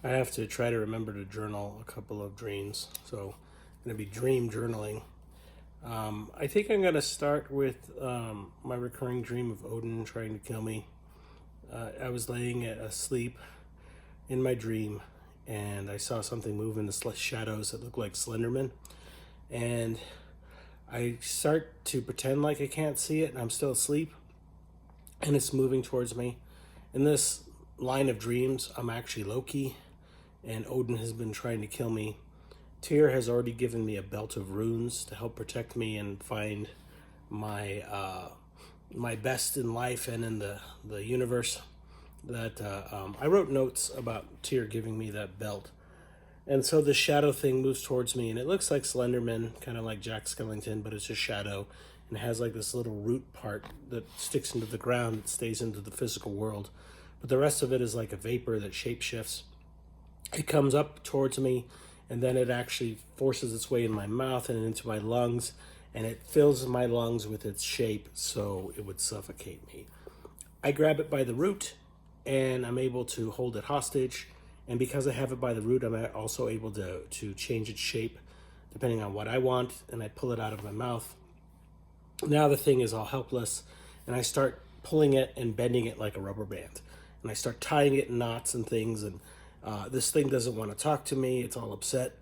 I have to try to remember to journal a couple of dreams. So I'm going to be dream journaling. I think I'm going to start with my recurring dream of Odin trying to kill me. I was laying asleep in my dream and I saw something move in the shadows that looked like Slenderman. And I start to pretend like I can't see it and I'm still asleep and it's moving towards me. In this line of dreams, I'm actually Loki and Odin has been trying to kill me. Tyr has already given me a belt of runes to help protect me and find my my best in life and in the universe. I wrote notes about Tyr giving me that belt, and so the shadow thing moves towards me, and it looks like Slenderman, kind of like Jack Skellington, but it's a shadow, and it has like this little root part that sticks into the ground that stays into the physical world, but the rest of it is like a vapor that shapeshifts. It comes up towards me and then it actually forces its way in my mouth and into my lungs and it fills my lungs with its shape so it would suffocate me. I grab it by the root and I'm able to hold it hostage, and because I have it by the root I'm also able to change its shape depending on what I want, and I pull it out of my mouth. Now the thing is all helpless and I start pulling it and bending it like a rubber band, and I start tying it in knots and things, and this thing doesn't want to talk to me. It's all upset.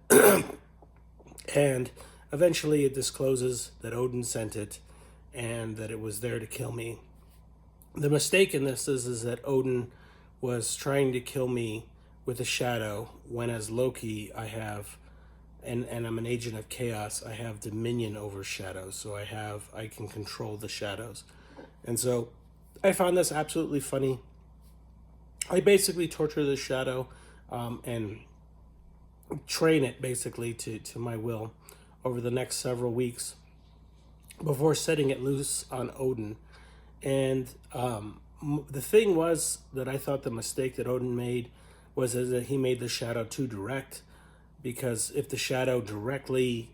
And eventually it discloses that Odin sent it and that it was there to kill me. The mistake in this is that Odin was trying to kill me with a shadow, when as Loki I have, and I'm an agent of chaos, I have dominion over shadows. So I can control the shadows. And so I found this absolutely funny. I basically torture the shadow and train it basically to my will over the next several weeks before setting it loose on Odin. And the thing was that I thought the mistake that Odin made was that he made the shadow too direct, because if the shadow directly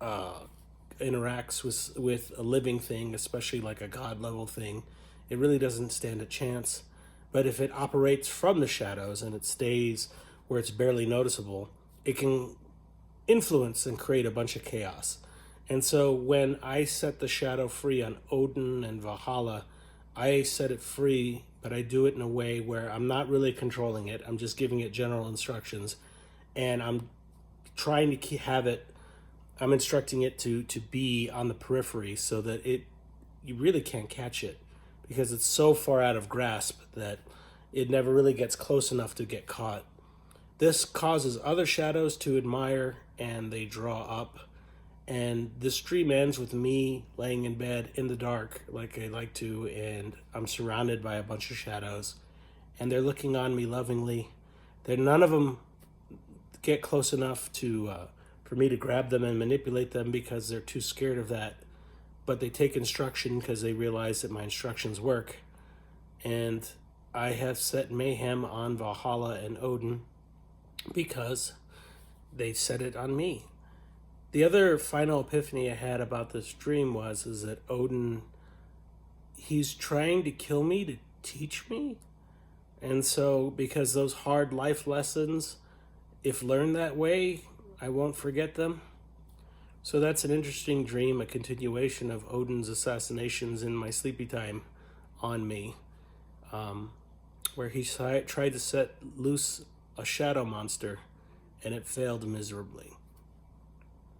interacts with a living thing, especially like a god level thing, it really doesn't stand a chance. But if it operates from the shadows and it stays where it's barely noticeable, it can influence and create a bunch of chaos. And so when I set the shadow free on Odin and Valhalla, I set it free, but I do it in a way where I'm not really controlling it. I'm just giving it general instructions, and I'm trying to have it. I'm instructing it to be on the periphery so that you really can't catch it, because it's so far out of grasp that it never really gets close enough to get caught. This causes other shadows to admire and they draw up. And this dream ends with me laying in bed in the dark like I like to, and I'm surrounded by a bunch of shadows and they're looking on me lovingly. None of them get close enough to for me to grab them and manipulate them because they're too scared of that. But they take instruction because they realize that my instructions work. And I have set mayhem on Valhalla and Odin because they set it on me. The other final epiphany I had about this dream is that Odin, he's trying to kill me to teach me. And so because those hard life lessons, if learned that way, I won't forget them. So that's an interesting dream, a continuation of Odin's assassinations in my sleepy time on me, where he tried to set loose a shadow monster and it failed miserably.